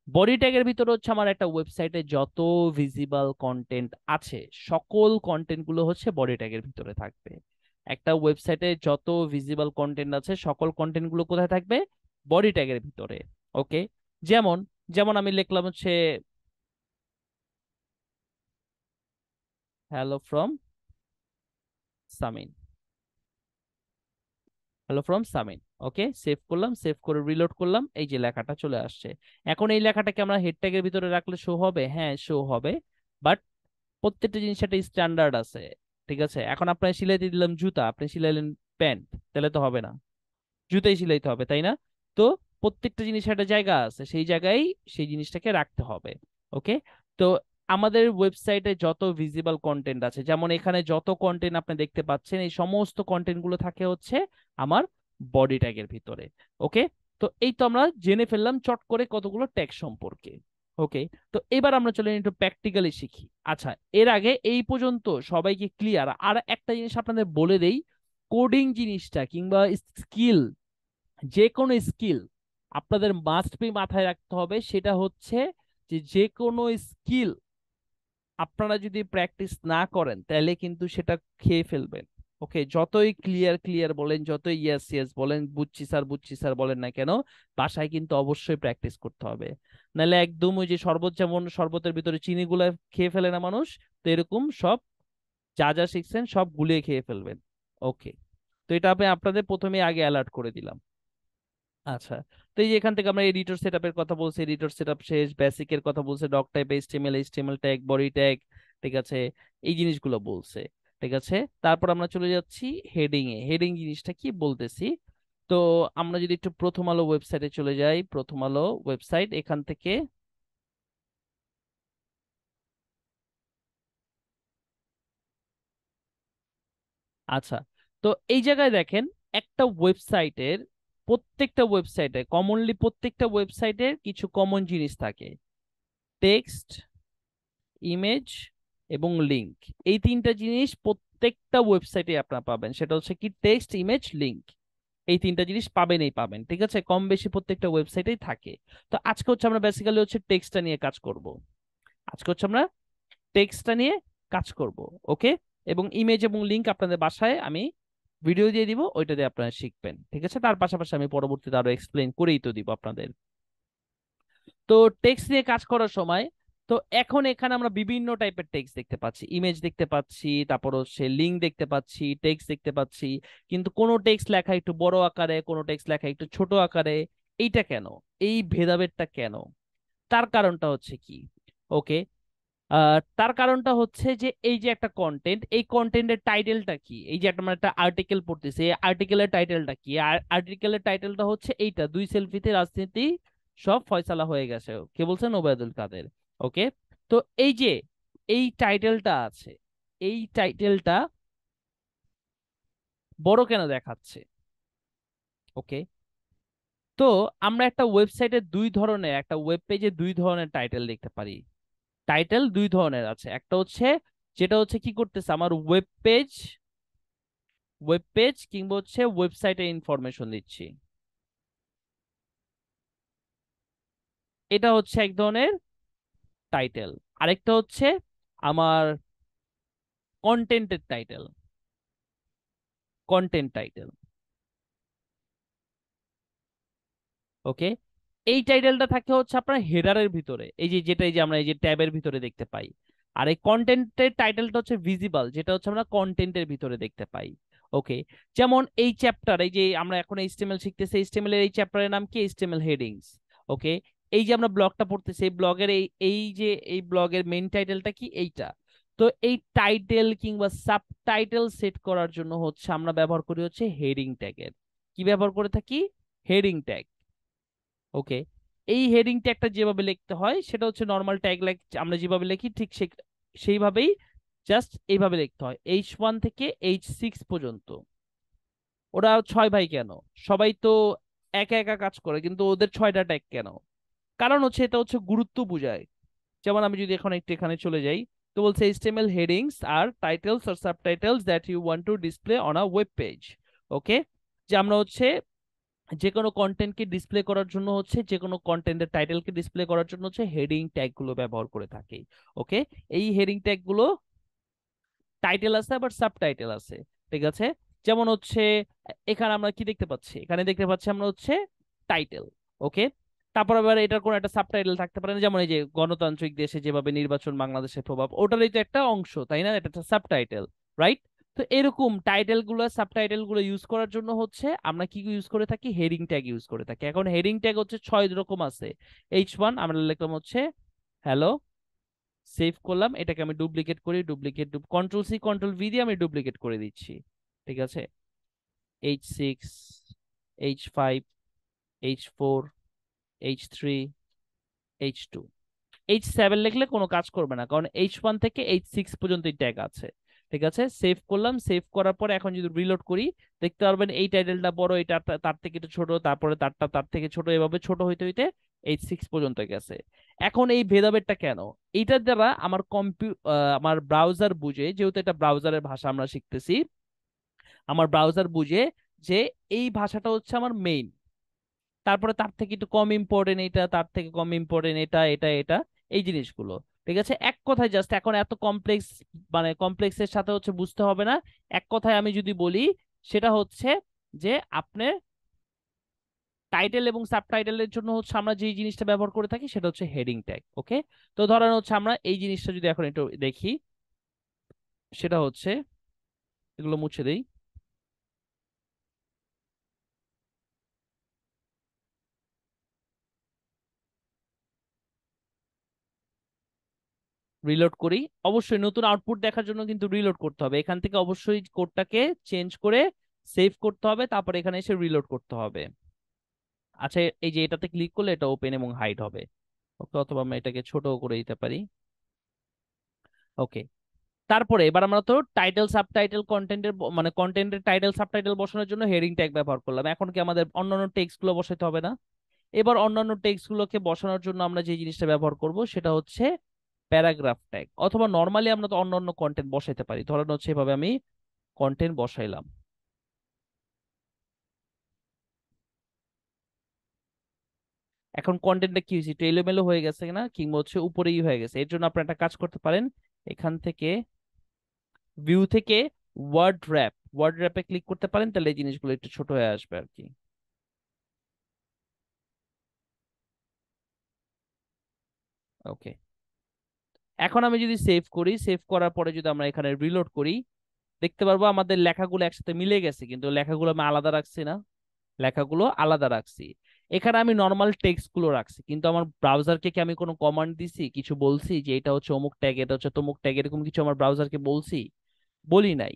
বডি ট্যাগের ভিতরে হচ্ছে আমার একটা ওয়েবসাইটে যত ভিজিবল কন্টেন্ট আছে, সকল কন্টেন্ট গুলো হচ্ছে বডি ট্যাগের ভিতরে থাকবে। একটা ওয়েবসাইটে যত ভিজিবল কন্টেন্ট আছে, সকল কন্টেন্ট গুলো কোথায় থাকবে, বডি ট্যাগের ভিতরে। ওকে, যেমন যেমন আমি লিখলাম হচ্ছে hello from Samin, hello from Samin. Okay, save করলাম, সেভ করে রিলোড করলাম, এই যে লেখাটা চলে আসছে। এখন এই লেখাটাকে আমরা হেড ট্যাগের ভিতরে রাখলে শো হবে, হ্যাঁ শো হবে, বাট প্রত্যেকটা জিনিস একটা স্ট্যান্ডার্ড আছে। ঠিক আছে, এখন আপনার সিলাইতে দিলাম জুতা, আপনি সিলাইলেন প্যান্ট, তাহলে তো হবে না, জুতাই সিলাইতে হবে, তাই না? তো প্রত্যেকটা জিনিসের একটা জায়গা আছে, সেই জায়গায় সেই জিনিসটাকে রাখতে হবে। ওকে, তো আমাদের ওয়েবসাইটে যত ভিজিবল কন্টেন্ট আছে, যেমন এখানে যত কন্টেন্ট আপনি দেখতে পাচ্ছেন, এই সমস্ত কন্টেন্ট গুলো থাকে হচ্ছে আমার বডি ট্যাগের ভিতরে। ওকে, তো এই তো আমরা জেনে ফেললাম চট করে কতগুলো ট্যাগ সম্পর্কে। ওকে, তো এবার আমরা চলে একটু প্র্যাকটিক্যালি শিখি। আচ্ছা, এর আগে এই পর্যন্ত সবাইকে ক্লিয়ার? আর একটা জিনিস আপনাদের বলে দেই, কোডিং জিনিসটা কিংবা স্কিল, যে কোনো স্কিল আপনাদের মাস্ট বি মাথায় রাখতে হবে, সেটা হচ্ছে যে যে কোনো স্কিল আপনারা যদি প্র্যাকটিস না করেন তাহলে কিন্তু সেটা খেয়ে ফেলবেন। ওকে, যতই ক্লিয়ার ক্লিয়ার বলেন, যতই ইয়েস ইয়েস বলেন, বুঝছি স্যার বলেন না কেন, বাসায় কিন্তু অবশ্যই প্র্যাকটিস করতে হবে। নাহলে একদম ওই যে শরবত, যেমন শরবতের ভিতরে চিনি গুলা খেয়ে ফেলে না মানুষ, তো এরকম সব যা যা শিখছেন সব গুলিয়ে খেয়ে ফেলবেন। ওকে, তো এটা আমি আপনাদের প্রথমে আগে অ্যালার্ট করে দিলাম। আচ্ছা, তো এই যে এখান থেকে আমরা এডিটর সেটআপের কথা বলছি, এডিটর সেটআপ শেষ, বেসিকের কথা বলছে, doc type, HTML, HTML tag, body tag, ঠিক আছে, এই জিনিসগুলো বলছে। ঠিক আছে, তারপর আমরা চলে যাচ্ছি হেডিং এ। হেডিং জিনিসটা কি বলতেছি, তো আমরা যদি একটু প্রথম আলো ওয়েবসাইটে চলে যাই, প্রথম আলো ওয়েবসাইট, এখান থেকে আচ্ছা, তো এই জায়গায় দেখেন একটা ওয়েবসাইটের, প্রত্যেকটা ওয়েবসাইটে কমনলি, প্রত্যেকটা ওয়েবসাইটের কিছু কমন জিনিস থাকে: টেক্সট, ইমেজ এবং লিংক। এই তিনটা জিনিস প্রত্যেকটা ওয়েবসাইটে আপনারা পাবেন। সেটা হচ্ছে কি, টেক্সট, ইমেজ, লিংক, এই তিনটা জিনিস পাবেনই পাবেন। ঠিক আছে, কম বেশি প্রত্যেকটা ওয়েবসাইটেই থাকে। তো আজকে হচ্ছে আমরা বেসিক্যালি হচ্ছে টেক্সটটা নিয়ে কাজ করব। আজকে হচ্ছে আমরা টেক্সটটা নিয়ে কাজ করব। ওকে, এবং ইমেজ এবং লিংক আপনাদের বাসায় আমি ভিডিও দিয়ে দিব, ওইটা দিয়ে আপনারা শিখবেন। ঠিক আছে, তার পাশাপাশি আমি পরবর্তীতে আরো এক্সপ্লেইন করেই তো দিব আপনাদের। তো টেক্সট নিয়ে কাজ করার সময়, তো এখন এখানে আমরা বিভিন্ন টাইপের টেক্সট দেখতে পাচ্ছি, ইমেজ দেখতে পাচ্ছি, তারপর হচ্ছে লিঙ্ক দেখতে পাচ্ছি, টেক্সট দেখতে পাচ্ছি। কিন্তু কোনো টেক্সট লেখা একটু বড় আকারে, কোনো টেক্সট লেখা একটু ছোট আকারে। এইটা কেন? এই ভেদাভেদটা কেন? তার কারণটা হচ্ছে কি? ওকে, তার কারণটা হচ্ছে যে এই যে একটা কন্টেন্ট, এই কন্টেন্টের টাইটেলটা কি? এই যে আমরা একটা আর্টিকেল পড়তেছি, এই আর্টিকেলের টাইটেলটা কি? আর্টিকেলের টাইটেলটা হচ্ছে এইটা, দুই সেলফিতে রাজনীতি সব ফয়সালা হয়ে গেছে, কে বলছেন? ওবায়দুল কাদের। ওকে, তো এই যে এই টাইটেলটা আছে, এই টাইটেলটা বড় কেন দেখাচ্ছে? ওকে, তো আমরা একটা ওয়েবসাইটে দুই ধরনের, একটা ওয়েব পেজে দুই ধরনের টাইটেল দেখতে পারি। টাইটেল দুই ধরনের আছে, একটা হচ্ছে যেটা হচ্ছে কি করতেছে, আমার ওয়েব পেজ কিংবা হচ্ছে ওয়েবসাইটে ইনফরমেশন দিচ্ছি, এটা হচ্ছে এক ধরনের টাইটেল। আরেকটা হচ্ছে আমার কন্টেন্টের টাইটেল, কন্টেন্ট টাইটেল। ওকে, এই টাইটেলটা থাকে হচ্ছে আপনার হেডারের ভিতরে, এই যে যেটা, এই যে আমরা এই যে ট্যাবের ভিতরে দেখতে পাই। আর এই কন্টেন্টের টাইটেলটা হচ্ছে ভিজিবল, যেটা হচ্ছে আমরা কন্টেন্টের ভিতরে দেখতে পাই। ওকে, যেমন এই চ্যাপ্টার, এই যে আমরা এখন এইচটিএমএল শিখতেছি, এইচটিএমএল এর এই চ্যাপ্টারের নাম কি? HTML headings. ওকে, এই যে আমরা ব্লগটা পড়তেছি, এই ব্লগের এই এই যে এই ব্লগের মেইন টাইটেলটা কি? এইটা। তো এই টাইটেল কিংবা সাবটাইটেল সেট করার জন্য হচ্ছে আমরা ব্যবহার করি হচ্ছে হেডিং ট্যাগের। কি ব্যবহার করে থাকি? Heading tag. ওকে, এই হেডিং ট্যাগটা যেভাবে লিখতে হয় সেটা হচ্ছে নর্মাল ট্যাগ লাইক আমরা যেভাবে লিখি ঠিক সেইভাবেই, জাস্ট এইভাবে লিখতে হয়, H1 থেকে H6 পর্যন্ত। ওরা 6 ভাই কেন? সবাই তো একা একা কাজ করে, কিন্তু ওদের 6টা ট্যাগ কেন? কারণ হচ্ছে এটা হচ্ছে গুরুত্ব বোঝায়। যেমন আমি যদি এখন একটু এখানে চলে যাই, তো বলছে HTML headings আর টাইটেলস আর subtitles that you want to display on a web page. Okay, যে আমরা হচ্ছে যে কোনো কন্টেন্টকে ডিসপ্লে করার জন্য হচ্ছে, যে কোনো কন্টেন্টের টাইটেলকে ডিসপ্লে করার জন্য হচ্ছে হেডিং ট্যাগ গুলো ব্যবহার করে থাকি। ওকে, এই হেডিং ট্যাগ গুলো টাইটেল আছে আবার সাবটাইটেল আছে। ঠিক আছে, যেমন হচ্ছে এখানে আমরা কি দেখতে পাচ্ছি? এখানে দেখতে পাচ্ছি আমরা হচ্ছে টাইটেল। ওকে, তারপর আবার এটার কোনো একটা সাবটাইটেল থাকতে পারে না, যেমন এই যে গণতান্ত্রিক দেশে যেভাবে নির্বাচন বাংলাদেশের প্রভাব, ওটারই তো একটা অংশ, তাই না? এটা একটা সাবটাইটেল, রাইট? তো এরকম টাইটেল গুলো, সাবটাইটেল গুলো ইউজ করার জন্য হচ্ছে আমরা কি ইউজ করে থাকি? হেডিং ট্যাগ ইউজ করে থাকি। এখন হেডিং ট্যাগ হচ্ছে 6 রকম আছে। H1 আমরা লিখলাম হচ্ছে হ্যালো, সেভ করলাম, এটাকে আমি ডুপ্লিকেট করি, কন্ট্রোল সি কন্ট্রোল ভি দিয়ে আমি ডুপ্লিকেট করে দিচ্ছি। ঠিক আছে, H6, H5, H4, H3, H2, H7 লিখলে কোনো কাজ করবে না, কারণ H1 থেকে H6 পর্যন্ত ট্যাগ আছে। ঠিক আছে, সেভ করলাম, সেভ করার পরে এখন যদি রিলোড করি, দেখতে পারবেন এই টাইটেলটা বড়, এটা তার থেকে একটু ছোট, তারপরে তারটা তার থেকে ছোট, এভাবে ছোট হইতে হইতে H6 পর্যন্ত গেছে। এখন এই ভেদাভেদটা কেন? এইটার দ্বারা আমার ব্রাউজার বুঝে, যেহেতু এটা ব্রাউজারের ভাষা আমরা শিখতেছি, আমার ব্রাউজার বুঝে যে এই ভাষাটা হচ্ছে আমার মেইন, তারপরে তার থেকে একটু কম ইম্পর্টেন্ট এটা, তার থেকে কম ইম্পর্টেন্ট এটা, এটা এটা, এই জিনিসগুলো। ঠিক আছে, এক কথায় জাস্ট এখন এত কমপ্লেক্স, মানে কমপ্লেক্সের সাথে হচ্ছে বুঝতে হবে না। এক কথায় আমি যদি বলি, সেটা হচ্ছে যে আপনার টাইটেল এবং সাবটাইটেলের জন্য হচ্ছে আমরা যে জিনিসটা ব্যবহার করে থাকি সেটা হচ্ছে হেডিং ট্যাগ। ওকে, তো ধরেন হচ্ছে আমরা এই জিনিসটা যদি এখন একটু দেখি, সেটা হচ্ছে, এগুলো মুছে দেই, রিলোড করি। অবশ্যই নতুন আউটপুট দেখার জন্য কিন্তু রিলোড করতে হবে, এখান থেকে অবশ্যই কোডটাকে চেঞ্জ করে সেভ করতে হবে, তারপর এখানে এসে রিলোড করতে হবে। আচ্ছা, এই যে এটাতে ক্লিক করলে এটা ওপেন এবং হাইড হবে। ওকে, অথবা আমরা এটাকে ছোট করে দিতে পারি। ওকে, তারপরে এবার আমরা তো টাইটেল সাবটাইটেল কন্টেন্টের মানে কন্টেন্টের টাইটেল সাবটাইটেল বসানোর জন্য হেডিং ট্যাগ ব্যবহার করলাম, এখন কি আমাদের অন্যান্য টেক্সট গুলো বসাতে হবে না? এবার অন্যান্য টেক্সট গুলোকে বসানোর জন্য আমরা যে জিনিসটা ব্যবহার করব সেটা হচ্ছে প্যারাগ্রাফ ট্যাগ, অথবা নর্মালি আমরা তো অন্যান্য কন্টেন্ট বসাইতে পারি। ধরেন হচ্ছে এভাবে আমি কন্টেন্ট বসাইলাম। এখন কন্টেন্টটা কি হয়েছে, একটু এলোমেলো হয়ে গেছে না, কিংবা হচ্ছে উপরেই হয়ে গেছে, এর জন্য আপনারা একটা কাজ করতে পারেন, এখান থেকে ভিউ থেকে ওয়ার্ড র্যাপে ক্লিক করতে পারেন, তাহলে এই জিনিসগুলো একটু ছোট হয়ে আসবে আর কি। ওকে, এখন আমি যদি সেভ করি, সেভ করার পরে যদি আমরা এখানে রিলোড করি, দেখতে পারবো আমাদের লেখাগুলো একসাথে মিলে গেছে, কিন্তু লেখাগুলো আমি আলাদা রাখছি না, লেখাগুলো আলাদা রাখছি। এখানে আমি নর্মাল টেক্সট গুলো রাখছি, কিন্তু আমার ব্রাউজারকে কি আমি কোনো কমান্ড দিছি, কিছু বলছি যে এটা হচ্ছে অমুক ট্যাগ, এটা হচ্ছে তমুক ট্যাগ, এরকম কিছু আমার ব্রাউজারকে বলছি? বলি নাই।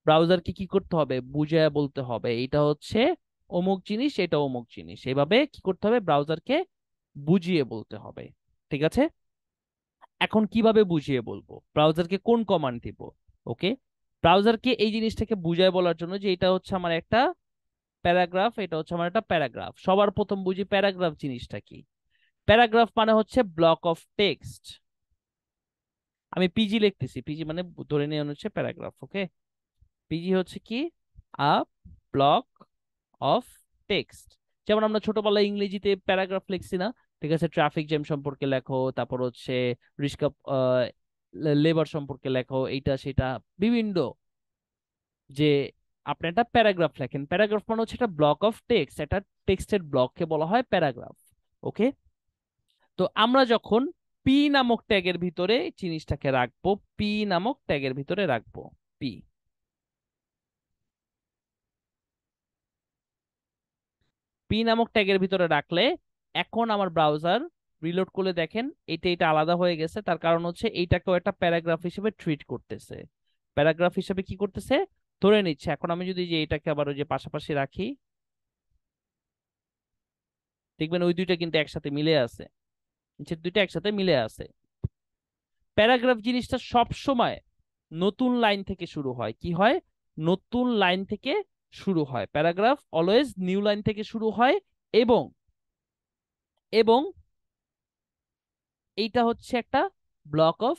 ব্রাউজারকে কি করতে হবে, বুঝায় বলতে হবে এটা হচ্ছে অমুক জিনিস, এটা অমুক জিনিস, এভাবে কি করতে হবে, ব্রাউজারকে বুঝিয়ে বলতে হবে। ঠিক আছে, এখন কিভাবে বুঝিয়ে বলবো, ব্রাউজারকে কোন কমান্ড দিব? ওকে, ব্রাউজারকে এই জিনিসটাকে বুঝায় বলার জন্য যে এটা হচ্ছে আমার একটা প্যারাগ্রাফ, এটা হচ্ছে আমার একটা প্যারাগ্রাফ, সবার প্রথম বুঝি প্যারাগ্রাফ জিনিসটা কি। প্যারাগ্রাফ মানে হচ্ছে ব্লক অফ টেক্সট। আমি পিজি লিখতেছি, পিজি মানে ধরে নিয়ে হচ্ছে প্যারাগ্রাফ। ওকে, পিজি হচ্ছে কি, আ ব্লক অফ টেক্সট। যেমন আমরা ছোটবেলায় ইংরেজিতে প্যারাগ্রাফ লিখছি না? ঠিক আছে, ট্রাফিক জ্যাম সম্পর্কে লেখো, তারপর হচ্ছে রিস্কা লেবার সম্পর্কে লেখো, এইটা সেটা বিভিন্ন, যে আপনি একটা প্যারাগ্রাফ লেখেন, প্যারাগ্রাফ মানে হচ্ছে একটা ব্লক অফ টেক্সট, একটা টেক্সটের ব্লককে বলা হয় প্যারাগ্রাফ। ওকে, তো আমরা যখন পি নামক ট্যাগের ভিতরে জিনিসটাকে রাখবো, পি নামক ট্যাগের ভিতরে রাখবো, পি, পি নামক ট্যাগের ভিতরে রাখলে এখন আমার ব্রাউজার রিলোড করলে দেখেন এটা এটা আলাদা হয়ে গেছে, তার কারণ হচ্ছে এইটাকেও একটা প্যারাগ্রাফ হিসেবে ট্রিট করতেছে, প্যারাগ্রাফ হিসেবে কি করতেছে, ধরে নিচ্ছে। এখন আমি যদি যে এটাকে আবার ওই যে পাশাপাশি রাখি, দেখবেন ওই দুইটা কিন্তু একসাথে মিলে আছে, নিচের দুইটা একসাথে মিলে আছে। প্যারাগ্রাফ জিনিসটা সব সময় নতুন লাইন থেকে শুরু হয়, কি হয়, নতুন লাইন থেকে শুরু হয়, প্যারাগ্রাফ অলওয়েজ নিউ লাইন থেকে শুরু হয়। এবং এবং এইটা হচ্ছে একটা ব্লক অফ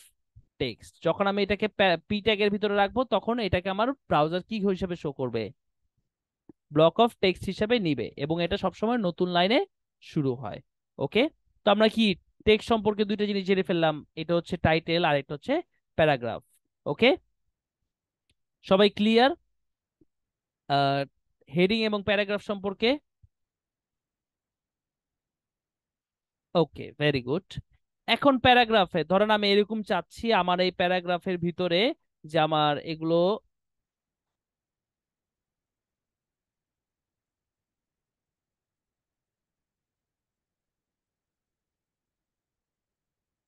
টেক্সট, যখন আমি এটাকে পি ট্যাগের ভিতরে রাখবো তখন এটাকে আমার ব্রাউজার কি হিসেবে শো করবে, ব্লক অফ টেক্সট হিসেবে নিবে, এবং এটা সবসময় নতুন লাইনে শুরু হয়। ওকে, তো আমরা কি টেক্সট সম্পর্কে দুইটা জিনিস জেনে ফেললাম, এটা হচ্ছে টাইটেল আর এটা হচ্ছে প্যারাগ্রাফ। ওকে, সবাই ক্লিয়ার হেডিং এবং প্যারাগ্রাফ সম্পর্কে? ওকে, ভেরি গুড। এখন প্যারাগ্রাফে ধরেন আমি এরকম চাচ্ছি আমার এই প্যারাগ্রাফের ভিতরে যে আমার এগুলো,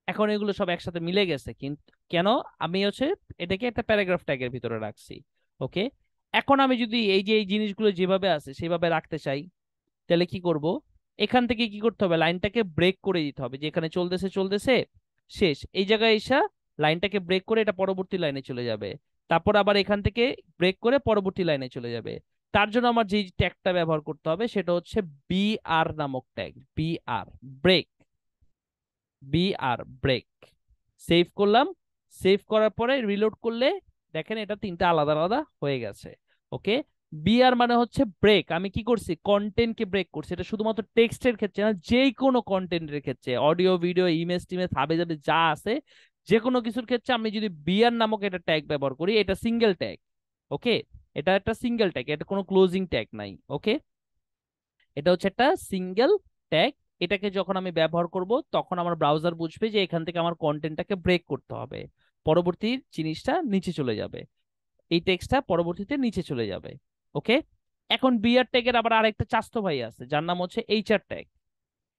এখন এগুলো সব একসাথে মিলে গেছে, কিন্তু কেন, আমি হচ্ছে এটাকে একটা প্যারাগ্রাফ ট্যাগের ভিতরে রাখছি। ওকে, এখন আমি যদি এই যে এই জিনিসগুলো যেভাবে আছে সেভাবে রাখতে চাই, তাহলে কি করব, এখান থেকে কি করতে হবে, লাইনটাকে ব্রেক করে দিতে হবে, যে এখানে চলতেছে চলতেছে শেষ, এই জায়গায় এসে লাইনটাকে ব্রেক করে এটা পরবর্তী লাইনে চলে যাবে, তারপর আবার এখান থেকে ব্রেক করে পরবর্তী লাইনে চলে যাবে। তার জন্য আমার যে ট্যাগটা ব্যবহার করতে হবে সেটা হচ্ছে বিআর নামক tag, BR break, BR break. Save করলাম, সেভ করার পরে রিলোড করলে দেখেন এটা তিনটা আলাদা আলাদা হয়ে গেছে। ওকে, বিআর মানে হচ্ছে ব্রেক। আমি কি করছি, কন্টেন্টকে ব্রেক করছি। এটা শুধুমাত্র টেক্সটের ক্ষেত্রে না, যে কোনো কন্টেন্টের ক্ষেত্রে, অডিও ভিডিও ইমেজ টিমেজ হাবে যাবে যা আছে, যে কোনো কিছুর ক্ষেত্রে আমি যদি বিআর নামক একটা ট্যাগ ব্যবহার করি, এটা সিঙ্গেল ট্যাগ। ওকে, এটা একটা সিঙ্গেল ট্যাগ, এটা কোনো ক্লোজিং ট্যাগ নাই। ওকে, এটা হচ্ছে একটা সিঙ্গেল ট্যাগ। এটাকে যখন আমি ব্যবহার করব তখন আমার ব্রাউজার বুঝবে যে এখান থেকে আমার কন্টেন্টটাকে ব্রেক করতে হবে, পরবর্তী জিনিসটা নিচে চলে যাবে, এই টেক্সটটা পরবর্তীতে নিচে চলে যাবে। ওকে, এখন বিআর ট্যাগের আবার আরেকটা চাস্তো ভাই আছে যার নাম হচ্ছে এইচআর ট্যাগ।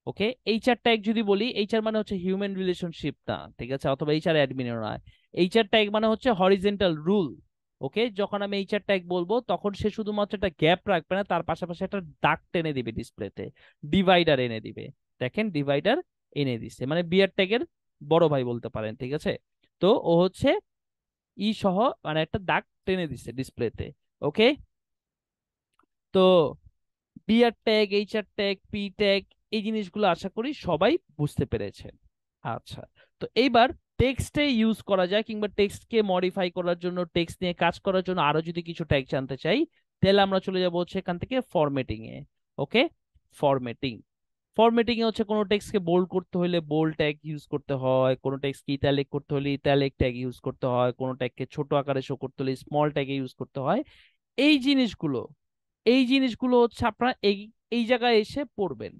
ওকে, এইচআর ট্যাগ যদি বলি, এইচআর মানে হচ্ছে হিউম্যান রিলেশনশিপ না, ঠিক আছে, অথবা এইচআর অ্যাডমিনের নয়। এইচআর ট্যাগ মানে হচ্ছে হরিজেন্টাল রুল। ওকে, যখন আমি এইচআর ট্যাগ বলবো তখন সে শুধুমাত্র একটা গ্যাপ রাখবে না, তার পাশাপাশি একটা দাগ টেনে দিবে ডিসপ্লেতে, ডিভাইডার এনে দিবে। দেখেন ডিভাইডার এনে দিছে, মানে বিআর ট্যাগের বড় ভাই বলতে পারেন, ঠিক আছে। তো ও হচ্ছে ই সহ মানে একটা দাগ টেনে দিছে ডিসপ্লেতে। ওকে, তো BR tag, HR tag, P tag, এই জিনিসগুলো আশা করি সবাই বুঝতে পেরেছেন। আচ্ছা, তো এইবার টেক্সটে ইউজ করা যায় কিংবা টেক্সটকে মডিফাই করার জন্য, টেক্সট নিয়ে কাজ করার জন্য আরো যদি কিছু ট্যাগ জানতে চাই, তাহলে আমরা চলে যাব হচ্ছে এখান থেকে ফরম্যাটিং এ। ওকে, ফরম্যাটিং, ফরম্যাটিং এ হচ্ছে কোনো টেক্সটকে বোল্ড করতে হলে বোল্ড ট্যাগ ইউজ করতে হয়, কোনো টেক্সটকে ইটালিক করতে হলে ইটালিক ট্যাগ ইউজ করতে হয়, কোনো ট্যাগকে ছোট আকারে শো করতে হলে স্মল ট্যাগে ইউজ করতে হয়। এই জিনিসগুলো, এই জিনিসগুলো হচ্ছে আপনারা এই এই জায়গায় এসে পড়বেন।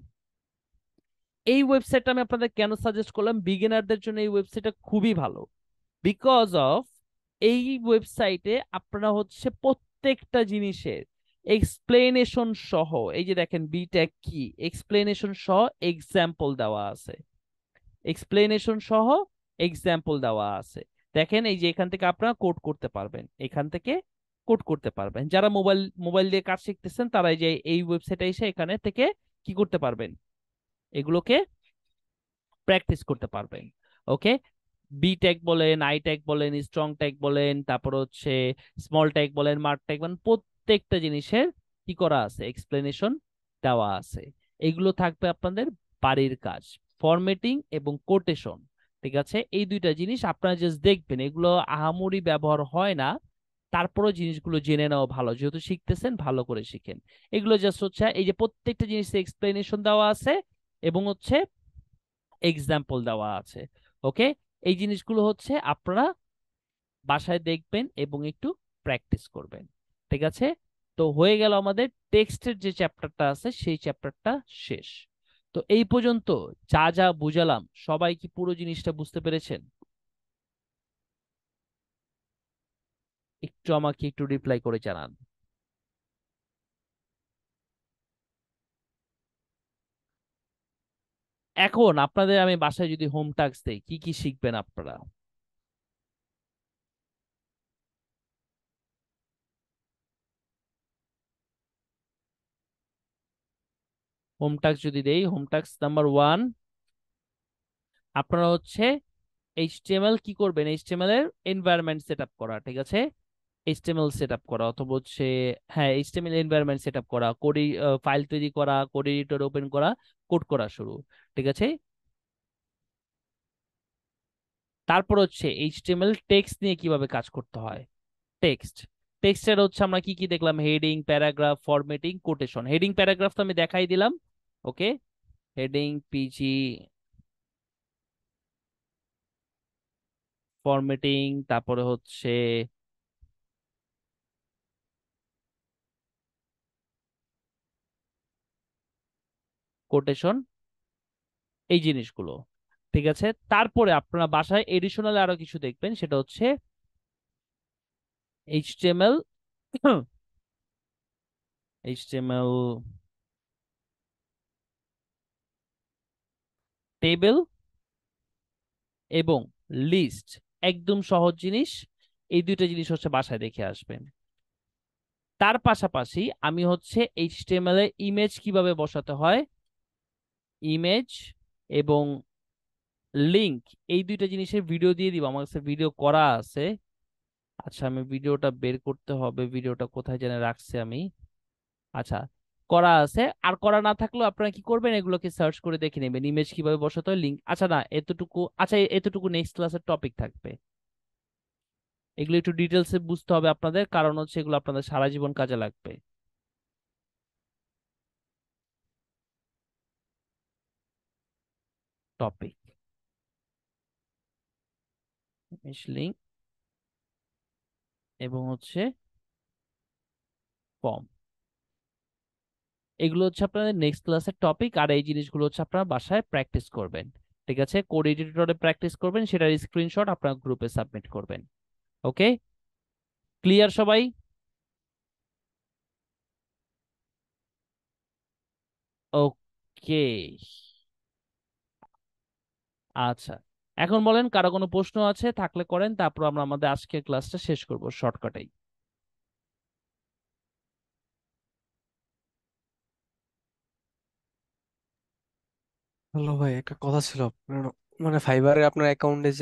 এই ওয়েবসাইটটা আমি আপনাদের কেন সাজেস্ট করলাম, বিগিনারদের জন্য এই ওয়েবসাইটটা খুবই ভালো। বিকজ অফ এই ওয়েবসাইটে আপনারা হচ্ছে প্রত্যেকটা জিনিসের এক্সপ্লেনেশন সহ, এই যে দেখেন বিট্যাগ কি, এক্সপ্লেনেশন সহ এক্সাম্পল দেওয়া আছে, এক্সপ্লেনেশন সহ এক্সাম্পল দেওয়া আছে। দেখেন এই যে এখান থেকে আপনারা কোড করতে পারবেন, এখান থেকে কোড করতে পারবেন। যারা মোবাইল মোবাইল দিয়ে কাজ শিখতেছেন তারা এই যে এই ওয়েবসাইটে এসে এখানে থেকে কি করতে পারবেন, এগুলোকে প্র্যাকটিস করতে পারবেন। ওকে, বি ট্যাগ বলেন, আই ট্যাগ বলেন, স্ট্রং ট্যাগ বলেন, তারপর হচ্ছে স্মল ট্যাগ বলেন, মার্ক ট্যাগ বলেন, প্রত্যেকটা জিনিসের কি করা আছে, এক্সপ্লেনেশন দেওয়া আছে। এগুলো থাকবে আপনাদের বাড়ির কাজ, ফরম্যাটিং এবং কোটেশন। ঠিক আছে, এই দুইটা জিনিস আপনারা জাস্ট দেখবেন, এগুলো আহামরি ব্যবহার হয় না, তারপরও জিনিসগুলো জেনে নেওয়া ভালো, যেহেতু শিখতেছেন ভালো করে শিখেন। এগুলো জাস্ট হচ্ছে এই যে প্রত্যেকটা জিনিসের এক্সপ্লেনেশন দেওয়া আছে এবং হচ্ছে এক্সাম্পল দেওয়া আছে। ওকে, এই জিনিসগুলো হচ্ছে আপনারা বাসায় দেখবেন এবং একটু প্র্যাকটিস করবেন। ঠিক আছে, তো হয়ে গেল আমাদের টেক্সটের যে চ্যাপ্টারটা আছে সেই চ্যাপ্টারটা শেষ। তো এই পর্যন্ত যা যা বুঝালাম, সবাই কি পুরো জিনিসটা বুঝতে পেরেছেন? একটু আমাকে একটু রিপ্লাই করে জানান। এখন আপনাদের আমি বাসায় যদি হোম টাস্ক দেই, কি কি শিখবেন আপনারা? হোম টাস্ক যদি দেই, হোম টাস্ক নাম্বার 1, আপনারা হচ্ছে এইচটিএমএল কি করবেন, এইচটিএমএল এর এনভায়রনমেন্ট সেটআপ করা, ঠিক আছে, এইচটিএমএল সেটআপ করা অথবা হচ্ছে, হ্যাঁ, এইচটিএমএল এনভায়রনমেন্ট সেটআপ করা, কোড, ফাইল তৈরি করা, কোড এডিটর ওপেন করা, কোড করা শুরু। ঠিক আছে, তারপর হচ্ছে এইচটিএমএল টেক্সট নিয়ে কিভাবে কাজ করতে হয়। টেক্সট, টেক্সটের হচ্ছে আমরা কি কি দেখলাম, heading, paragraph, formatting, quotation. Heading paragraph তো আমি দেখাই দিলাম। ওকে, হেডিং, পিজি, ফরম্যাটিং, তারপরে হচ্ছে কোটেশন, এই জিনিসগুলো। ঠিক আছে, তারপরে আপনারা বাসায় এডিশনাল আরো কিছু দেখবেন, সেটা হচ্ছে এইচটিএমএল, এইচটিএমএল টেবিল এবং লিস্ট, একদম সহজ জিনিস। এই দুইটা জিনিস হচ্ছে বাসায় দেখে আসবেন। তার পাশাপাশি আমি হচ্ছে এইচটিএমএল এ ইমেজ কিভাবে বসাতে হয়, ইমেজ এবং লিংক, এই দুইটা জিনিসের ভিডিও দিয়ে দিব, আমার কাছে ভিডিও করা আছে। আচ্ছা, আমি ভিডিওটা বের করতে হবে, ভিডিওটা কোথায় যেন রাখছি আমি। আচ্ছা, করা আছে। আর করা না থাকলেও আপনারা কি করবেন, এগুলোকে সার্চ করে দেখে নেবেন ইমেজ কিভাবে বসাতে হয়, লিঙ্ক। আচ্ছা না, এতটুকু, আচ্ছা এতটুকু নেক্সট ক্লাসের টপিক থাকবে। এগুলো একটু ডিটেলসে বুঝতে হবে আপনাদের, কারণ হচ্ছে এগুলো আপনাদের সারা জীবন কাজে লাগবে। টপিক, ইমেজ লিঙ্ক, এবং হচ্ছে ফর্ম, এগুলো হচ্ছে আপনাদের নেক্সট ক্লাসের টপিক। আর এই জিনিসগুলো হচ্ছে আপনারা বাসায় প্র্যাকটিস করবেন। ঠিক আছে, কোড এডিটরে প্র্যাকটিস করবেন, সেটার স্ক্রিনশট আপনার গ্রুপে সাবমিট করবেন। ওকে, ক্লিয়ার সবাই? ওকে, আচ্ছা, এখন বলেন কারো কোনো প্রশ্ন আছে থাকলে করেন, তারপর আমরা আমাদের আজকের ক্লাসটা শেষ করব শর্টকাটেই। হ্যালো ভাই, একটা কথা ছিল আপনার, মানে ফাইবারে আপনার অ্যাকাউন্টে যে